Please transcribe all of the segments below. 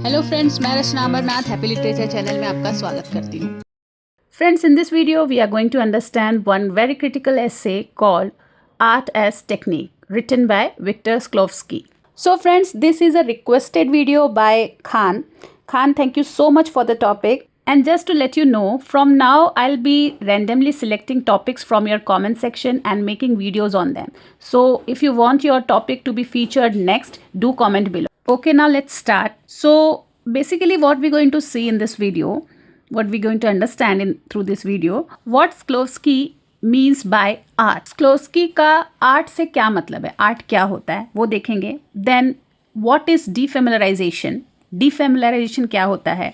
Hello friends, मैं रचना Amarnath happy literature channel में आपका स्वागत करती हूँ. Friends, in this video we are going to understand one very critical essay called Art as Technique, written by Viktor Shklovsky. So friends, this is a requested video by Khan. Khan, thank you so much for the topic. And just to let you know, from now I'll be randomly selecting topics from your comment section and making videos on them. So if you want your topic to be featured next, do comment below. Okay, now let's start. So basically what we're going to see in this video, what we're going to understand through this video, what Shklovsky means by art. Shklovsky का art से क्या मतलब है, art क्या होता है वो देखेंगे. Then what is defamiliarization, defamiliarization क्या होता है.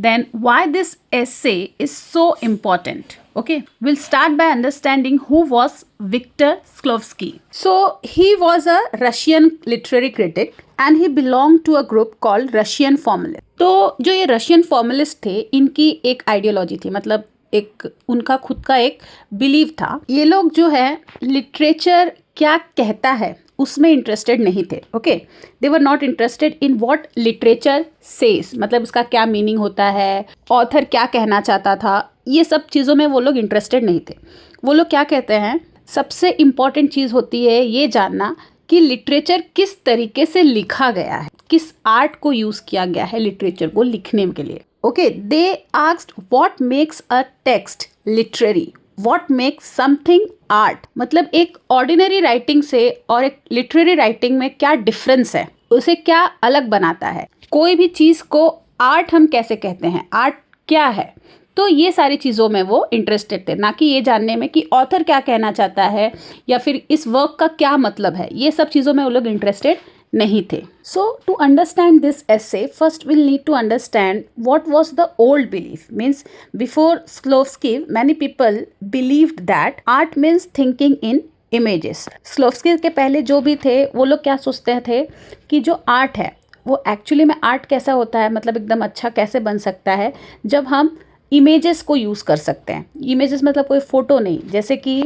Then why this essay is so important. Okay, we'll start by understanding who was Viktor Shklovsky. So he was a Russian literary critic and he belonged to a group called Russian Formalists. तो जो ये Russian formalist थे, इनकी एक ideology थी, मतलब एक उनका खुद का एक बिलीव था. ये लोग जो है लिटरेचर क्या कहता है उसमें इंटरेस्टेड नहीं थे. Okay, they were not interested in what literature says, मतलब उसका क्या मीनिंग होता है, ऑथर क्या कहना चाहता था, ये सब चीज़ों में वो लोग इंटरेस्टेड नहीं थे. वो लोग क्या कहते हैं, सबसे इम्पॉर्टेंट चीज़ होती है ये जानना कि लिटरेचर किस तरीके से लिखा गया है, किस आर्ट को यूज़ किया गया है लिटरेचर को लिखने के लिए. Okay, they asked what makes a text literary, what makes something art, मतलब एक ऑर्डिनरी राइटिंग से और एक लिटरेरी राइटिंग में क्या डिफरेंस है, उसे क्या अलग बनाता है, कोई भी चीज़ को आर्ट हम कैसे कहते हैं, आर्ट क्या है. तो ये सारी चीज़ों में वो इंटरेस्टेड थे, ना कि ये जानने में कि ऑथर क्या कहना चाहता है या फिर इस वर्क का क्या मतलब है. ये सब चीज़ों में वो लोग इंटरेस्टेड नहीं थे. So to understand this essay, first we'll need to understand what was the old belief. Means before Shklovsky, many people believed that art means thinking in images. Shklovsky के पहले जो भी थे वो लोग क्या सोचते थे कि जो आर्ट है वो एक्चुअली में आर्ट कैसा होता है, मतलब एकदम अच्छा कैसे बन सकता है जब हम इमेजेस को यूज़ कर सकते हैं. इमेजेस मतलब कोई फ़ोटो नहीं, जैसे कि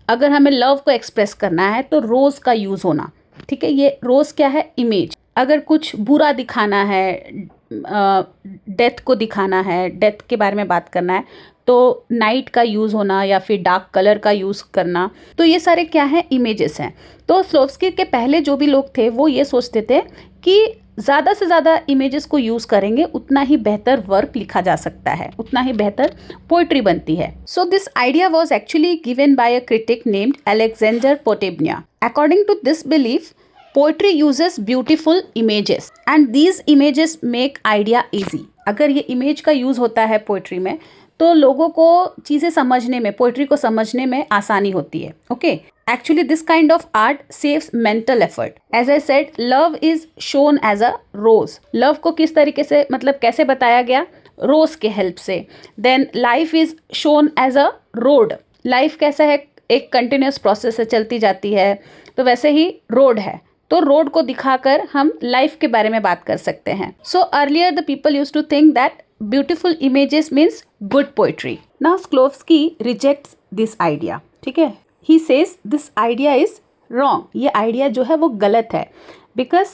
अगर हमें लव को एक्सप्रेस करना है तो रोज़ का यूज़ होना. ठीक है, ये रोज़ क्या है, इमेज. अगर कुछ बुरा दिखाना है, डेथ को दिखाना है, डेथ के बारे में बात करना है तो नाइट का यूज़ होना या फिर डार्क कलर का यूज़ करना, तो ये सारे क्या है, इमेजेस हैं. तो श्लोव्स्की के पहले जो भी लोग थे वो ये सोचते थे कि ज़्यादा से ज़्यादा इमेजेस को यूज़ करेंगे उतना ही बेहतर वर्क लिखा जा सकता है, उतना ही बेहतर पोइट्री बनती है. So this idea was actually given by a critic named Alexander Potebnia. According to this belief, poetry uses beautiful images and these images make idea easy. अगर ये इमेज का यूज़ होता है पोइट्री में तो लोगों को चीज़ें समझने में, पोइट्री को समझने में आसानी होती है. Okay, actually this kind of art saves mental effort. As I said, love is shown as a rose. love को किस तरीके से, मतलब कैसे बताया गया, रोज के हेल्प से. then life is shown as a road. Life कैसा है, एक कंटिन्यूस प्रोसेस से चलती जाती है, तो वैसे ही रोड है, तो रोड को दिखाकर हम लाइफ के बारे में बात कर सकते हैं. So earlier the people use to think that beautiful images means good poetry. Now Shklovsky rejects this idea. ठीक है, he says this idea is wrong. ये आइडिया जो है वो गलत है, because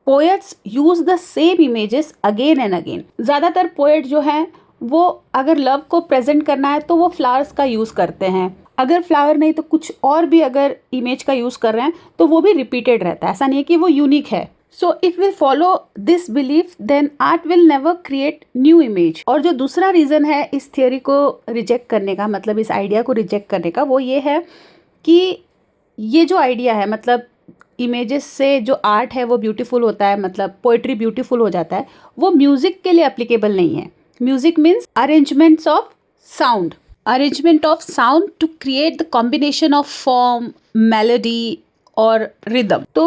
poets use the same images again and again. ज़्यादातर poet जो हैं वो अगर लव को प्रेजेंट करना है तो वो फ्लावर्स का यूज़ करते हैं, अगर फ्लावर नहीं तो कुछ और भी अगर इमेज का यूज़ कर रहे हैं तो वो भी रिपीटेड रहता है, ऐसा नहीं है कि वो यूनिक है. So if we follow this belief then art will never create new image. और जो दूसरा रीज़न है इस थियोरी को रिजेक्ट करने का, मतलब इस आइडिया को रिजेक्ट करने का, वो ये है कि ये जो आइडिया है, मतलब इमेजेस से जो आर्ट है वो ब्यूटीफुल होता है, मतलब पोइट्री ब्यूटीफुल हो जाता है, वो म्यूज़िक के लिए एप्लीकेबल नहीं है. Music means arrangements of sound, arrangement of sound to create the combination of form, melody और rhythm. तो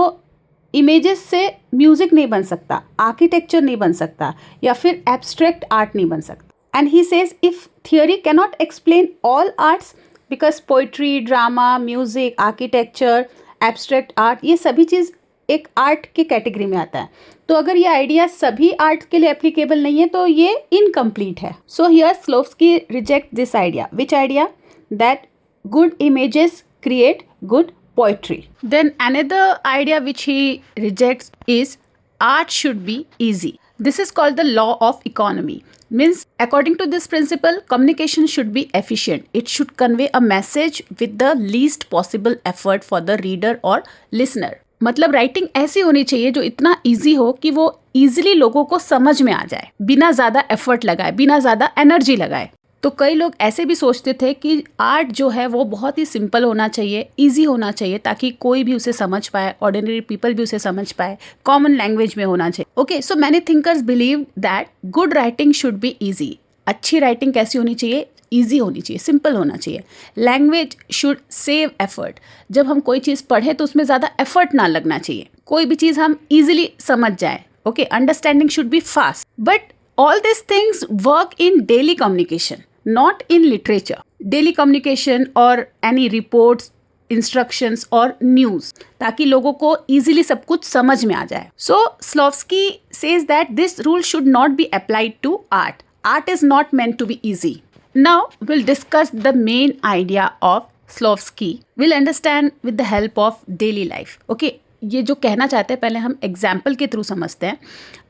इमेजेस से म्यूज़िक नहीं बन सकता, आर्किटेक्चर नहीं बन सकता, या फिर एब्स्ट्रैक्ट आर्ट नहीं बन सकता. And he says if theory cannot explain all arts, because poetry, drama, music, architecture, abstract art, ये सभी चीज़ एक आर्ट के कैटेगरी में आता है. तो अगर ये आइडिया सभी आर्ट के लिए एप्लीकेबल नहीं है तो ये इनकम्प्लीट है. So here Shklovsky reject this idea. Which idea? That good images create good poetry. Then another idea which he rejects is art should be easy. This is called the law of economy. Means according to this principle, communication should be efficient. It should convey a message with the least possible effort for the reader or listener. मतलब writing ऐसी होनी चाहिए जो इतना easy हो कि वो easily लोगों को समझ में आ जाए, बिना ज़्यादा एफर्ट लगाए, बिना ज़्यादा एनर्जी लगाए. तो कई लोग ऐसे भी सोचते थे कि आर्ट जो है वो बहुत ही सिंपल होना चाहिए, इजी होना चाहिए, ताकि कोई भी उसे समझ पाए, ऑर्डिनरी पीपल भी उसे समझ पाए, कॉमन लैंग्वेज में होना चाहिए. Okay, so many thinkers believe that good writing should be easy. अच्छी राइटिंग कैसी होनी चाहिए? ईजी होनी चाहिए, सिंपल होना चाहिए. Language should save effort. जब हम कोई चीज़ पढ़ें तो उसमें ज़्यादा एफर्ट ना लगना चाहिए, कोई भी चीज़ हम ईजिली समझ जाए. Okay, understanding should be fast. But all this things work in daily communication, not in literature. Daily communication or any reports, instructions और news, ताकि लोगों को easily सब कुछ समझ में आ जाए. So Shklovsky says that this rule should not be applied to art. Art is not meant to be easy. Now we'll discuss the main idea of Shklovsky. We'll understand with the help of daily life. Okay, ये जो कहना चाहते हैं पहले हम example के through समझते हैं.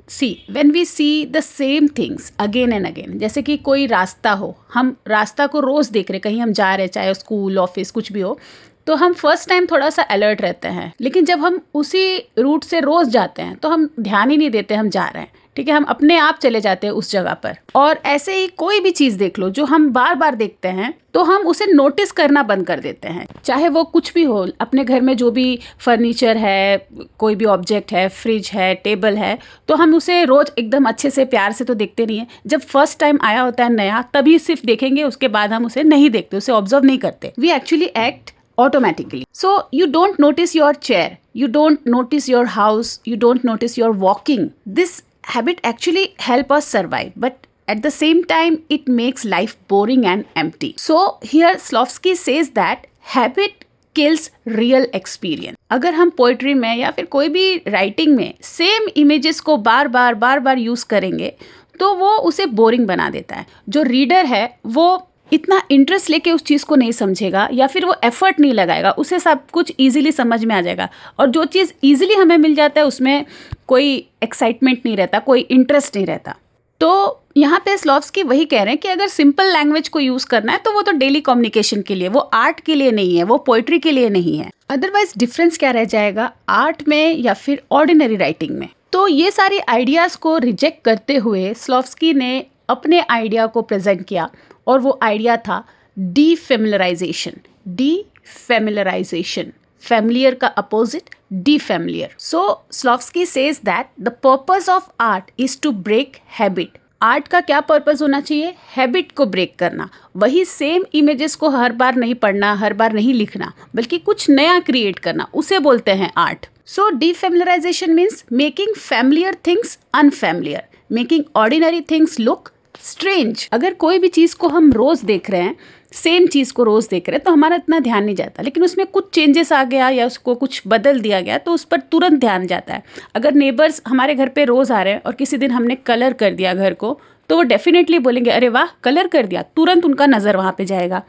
See when we see the same things again and again, जैसे कि कोई रास्ता हो, हम रास्ता को रोज़ देख रहे, कहीं हम जा रहे, चाहे स्कूल ऑफिस कुछ भी हो, तो हम फर्स्ट टाइम थोड़ा सा अलर्ट रहते हैं. लेकिन जब हम उसी रूट से रोज़ जाते हैं तो हम ध्यान ही नहीं देते हम जा रहे हैं. ठीक है, हम अपने आप चले जाते हैं उस जगह पर. और ऐसे ही कोई भी चीज़ देख लो जो हम बार बार देखते हैं तो हम उसे नोटिस करना बंद कर देते हैं. चाहे वो कुछ भी हो, अपने घर में जो भी फर्नीचर है, कोई भी ऑब्जेक्ट है, फ्रिज है, टेबल है, तो हम उसे रोज़ एकदम अच्छे से प्यार से तो देखते नहीं है. जब फर्स्ट टाइम आया होता है नया, तभी सिर्फ देखेंगे, उसके बाद हम उसे नहीं देखते, उसे ऑब्जर्व नहीं करते. We actually act automatically. So you don't notice your chair, you don't notice your house, you don't notice your walking. This habit actually help us survive, but at the same time it makes life boring and empty. So here Shklovsky says that habit kills real experience. अगर हम poetry में या फिर कोई भी writing में same images को बार बार use करेंगे तो वो उसे बोरिंग बना देता है. जो रीडर है वो इतना इंटरेस्ट लेके उस चीज़ को नहीं समझेगा, या फिर वो एफर्ट नहीं लगाएगा, उसे सब कुछ इजीली समझ में आ जाएगा. और जो चीज़ इजीली हमें मिल जाता है उसमें कोई एक्साइटमेंट नहीं रहता, कोई इंटरेस्ट नहीं रहता. तो यहाँ पे Shklovsky वही कह रहे हैं कि अगर सिंपल लैंग्वेज को यूज़ करना है तो वो तो डेली कम्युनिकेशन के लिए, वो आर्ट के लिए नहीं है, वो पोइट्री के लिए नहीं है. अदरवाइज डिफरेंस क्या रह जाएगा आर्ट में या फिर ऑर्डिनरी राइटिंग में. तो ये सारी आइडियाज़ को रिजेक्ट करते हुए Shklovsky ने अपने आइडिया को प्रेजेंट किया, और वो आइडिया था डीफेमिलराइजेशन. डीफेमिलराइजेशन, फैमिलियर का opposite defamiliar. So Shklovsky says that the purpose of art is to break habit. Art का क्या पर्पस होना चाहिए? हैबिट को ब्रेक करना. वही सेम इमेजेस को हर बार नहीं पढ़ना, हर बार नहीं लिखना, बल्कि कुछ नया क्रिएट करना, उसे बोलते हैं art. So defamiliarization means making familiar things unfamiliar, making ordinary things look strange. अगर कोई भी चीज़ को हम रोज़ देख रहे हैं, सेम चीज़ को रोज़ देख रहे हैं, तो हमारा इतना ध्यान नहीं जाता. लेकिन उसमें कुछ चेंजेस आ गया या उसको कुछ बदल दिया गया तो उस पर तुरंत ध्यान जाता है. अगर नेबर्स हमारे घर पे रोज़ आ रहे हैं और किसी दिन हमने कलर कर दिया घर को, तो वो डेफिनेटली बोलेंगे अरे वाह कलर कर दिया, तुरंत उनका नज़र वहाँ पे जाएगा.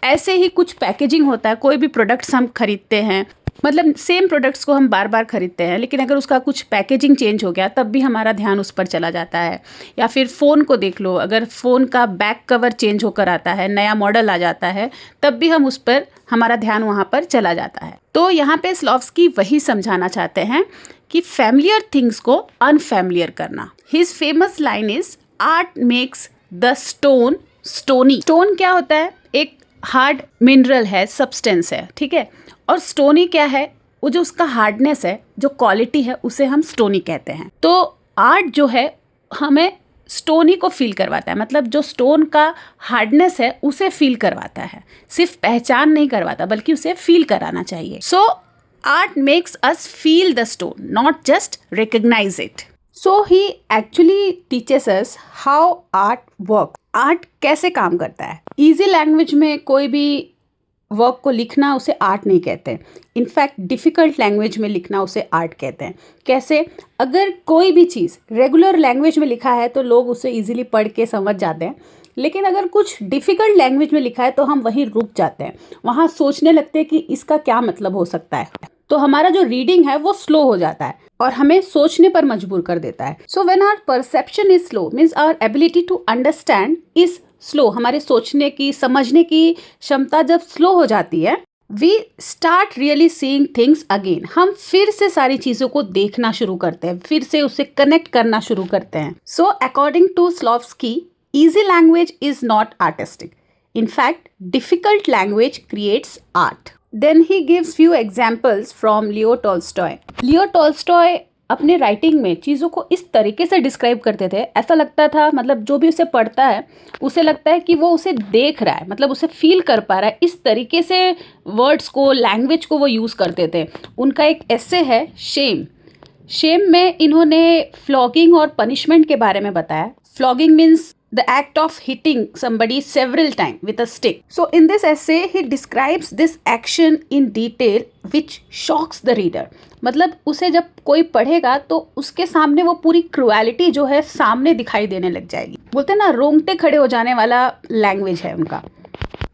ऐसे ही कुछ पैकेजिंग होता है. कोई भी प्रोडक्ट्स हम खरीदते हैं, मतलब सेम प्रोडक्ट्स को हम बार बार खरीदते हैं, लेकिन अगर उसका कुछ पैकेजिंग चेंज हो गया तब भी हमारा ध्यान उस पर चला जाता है. या फिर फ़ोन को देख लो, अगर फ़ोन का बैक कवर चेंज होकर आता है, नया मॉडल आ जाता है, तब भी हम उस पर, हमारा ध्यान वहाँ पर चला जाता है. तो यहाँ पे Shklovsky वही समझाना चाहते हैं कि फैमिलियर थिंग्स को अनफैमिलियर करना. His famous line is art makes the stone stony. Stone क्या होता है? एक हार्ड मिनरल है, सब्सटेंस है, ठीक है. और स्टोनी क्या है? वो जो उसका हार्डनेस है, जो क्वालिटी है, उसे हम स्टोनी कहते हैं. तो आर्ट जो है हमें स्टोनी को फील करवाता है, मतलब जो स्टोन का हार्डनेस है उसे फील करवाता है. सिर्फ पहचान नहीं करवाता बल्कि उसे फील कराना चाहिए. So art makes us feel the stone, not just recognize it. So he actually teaches us how art work. Art कैसे काम करता है. ईजी लैंग्वेज में कोई भी वर्क को लिखना उसे आर्ट नहीं कहते. इनफैक्ट डिफ़िकल्ट लैंग्वेज में लिखना उसे आर्ट कहते हैं. कैसे? अगर कोई भी चीज़ रेगुलर लैंग्वेज में लिखा है तो लोग उसे इजीली पढ़ के समझ जाते हैं, लेकिन अगर कुछ डिफ़िकल्ट लैंग्वेज में लिखा है तो हम वहीं रुक जाते हैं, वहाँ सोचने लगते हैं कि इसका क्या मतलब हो सकता है. तो हमारा जो रीडिंग है वो स्लो हो जाता है और हमें सोचने पर मजबूर कर देता है। So when our perception is slow means our ability to understand is slow, हमारे सोचने की समझने की क्षमता जब स्लो हो जाती है, we start really seeing things again, हम फिर से सारी चीजों को देखना शुरू करते हैं, फिर से उससे कनेक्ट करना शुरू करते हैं। So according to Shklovsky, easy language is not artistic. In fact, difficult language creates art. Then he gives few examples from Leo Tolstoy. Leo Tolstoy अपने राइटिंग में चीज़ों को इस तरीके से डिस्क्राइब करते थे, ऐसा लगता था, मतलब जो भी उसे पढ़ता है उसे लगता है कि वो उसे देख रहा है, मतलब उसे फील कर पा रहा है। इस तरीके से वर्ड्स को, लैंग्वेज को वो यूज़ करते थे। उनका एक एस्से है शेम। शेम में इन्होंने फ्लॉगिंग और पनिशमेंट के बारे में बताया। Flogging means the act of hitting somebody several times with a stick. So in this essay he describes this action in detail which shocks the reader. मतलब उसे जब कोई पढ़ेगा तो उसके सामने वो पूरी क्रुएलिटी जो है सामने दिखाई देने लग जाएगी। बोलते हैं ना, रोंगटे खड़े हो जाने वाला लैंग्वेज है उनका।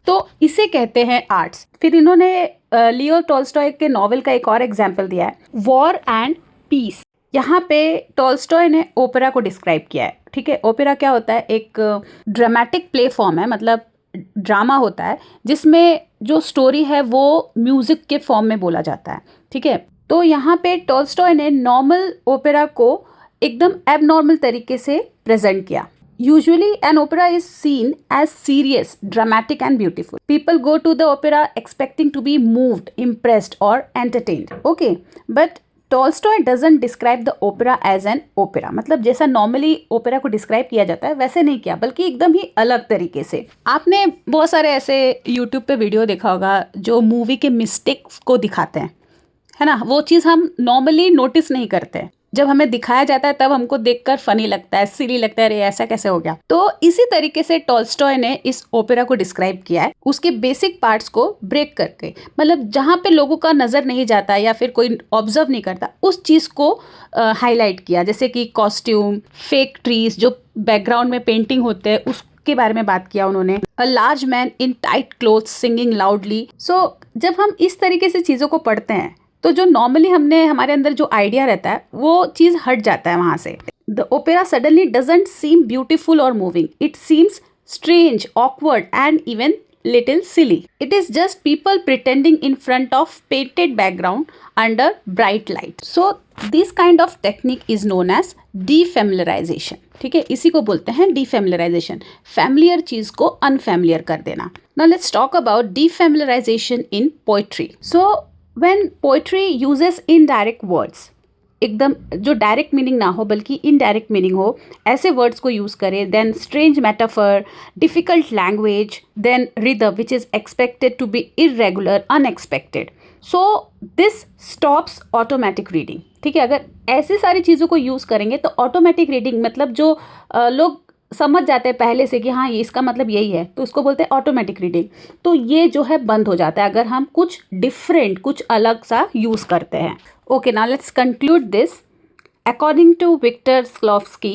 तो इसे कहते हैं आर्ट्स। फिर इन्होंने लियो टॉल्स्टॉय के नॉवेल का एक और एग्जाम्पल दिया है, वॉर एंड पीस। यहाँ पे टॉल्स्टॉय ने ओपेरा को डिस्क्राइब किया है। ठीक है, ओपेरा क्या होता है? एक ड्रामेटिक प्ले फॉर्म है, मतलब ड्रामा होता है जिसमें जो स्टोरी है वो म्यूजिक के फॉर्म में बोला जाता है। ठीक है, तो यहाँ पे टॉल्स्टॉय ने नॉर्मल ओपेरा को एकदम एबनॉर्मल तरीके से प्रेजेंट किया। Usually an opera is seen as serious, dramatic and beautiful. People go to the opera expecting to be moved, impressed or entertained. Okay, but Tolstoy doesn't describe the opera as an opera, मतलब जैसा normally opera को describe किया जाता है वैसे नहीं किया, बल्कि एकदम ही अलग तरीके से। आपने बहुत सारे ऐसे यूट्यूब पे वीडियो देखा होगा जो मूवी के मिस्टेक्स को दिखाते हैं, है ना? वो चीज़ हम नॉर्मली नोटिस नहीं करते, जब हमें दिखाया जाता है तब हमको देखकर फनी लगता है, सिली लगता है, अरे ऐसा कैसे हो गया। तो इसी तरीके से टॉल्स्टॉय ने इस ओपेरा को डिस्क्राइब किया है, उसके बेसिक पार्ट्स को ब्रेक करके, मतलब जहाँ पे लोगों का नजर नहीं जाता या फिर कोई ऑब्जर्व नहीं करता उस चीज को हाईलाइट किया। जैसे कि कॉस्ट्यूम, फेक ट्रीज, जो बैकग्राउंड में पेंटिंग होते हैं उसके बारे में बात किया उन्होंने। A large man in tight clothes singing loudly. So जब हम इस तरीके से चीजों को पढ़ते हैं तो जो नॉर्मली हमने हमारे अंदर जो आइडिया रहता है वो चीज हट जाता है वहां से। The opera suddenly doesn't seem beautiful और moving, it seems strange, awkward and even little silly. It is just people pretending in front of painted background under bright light. So this kind of technique is known as defamiliarization. ठीक है, इसी को बोलते हैं defamiliarization. Familiar चीज को unfamiliar कर देना. Now let's talk about defamiliarization in poetry. So when poetry uses indirect words, एकदम जो डायरेक्ट मीनिंग ना हो बल्कि इनडायरेक्ट मीनिंग हो, ऐसे वर्ड्स को यूज़ करें, then strange metaphor, difficult language, then rhythm which is expected to be irregular, unexpected, so this stops automatic reading. ठीक है, अगर ऐसी सारी चीज़ों को यूज़ करेंगे तो ऑटोमेटिक रीडिंग, मतलब जो लोग समझ जाते हैं पहले से कि हाँ ये इसका मतलब यही है, तो इसको बोलते हैं ऑटोमेटिक रीडिंग. तो ये जो है बंद हो जाता है अगर हम कुछ डिफरेंट, कुछ अलग सा यूज़ करते हैं. Okay, now let's conclude this. According to Victor Shklovsky,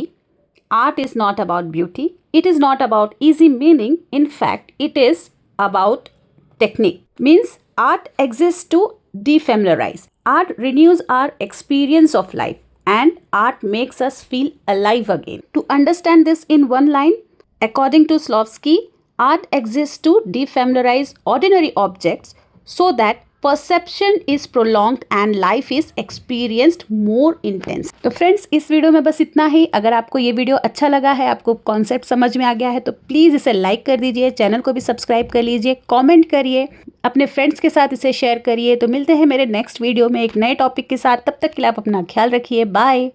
art is not about beauty. It is not about easy meaning. In fact, it is about technique. Means art exists to defamiliarize. Art renews our experience of life and art makes us feel alive again. To understand this in one line, according to Shklovsky, art exists to defamiliarize ordinary objects so that perception is prolonged and life is experienced more intense. तो friends, इस video में बस इतना ही. अगर आपको ये video अच्छा लगा है, आपको कॉन्सेप्ट समझ में आ गया है, तो प्लीज़ इसे लाइक कर दीजिए, चैनल को भी सब्सक्राइब कर लीजिए, कमेंट करिए, अपने फ्रेंड्स के साथ इसे शेयर करिए. तो मिलते हैं मेरे नेक्स्ट वीडियो में एक नए टॉपिक के साथ. तब तक के लिए आप अपना ख्याल रखिए. बाय.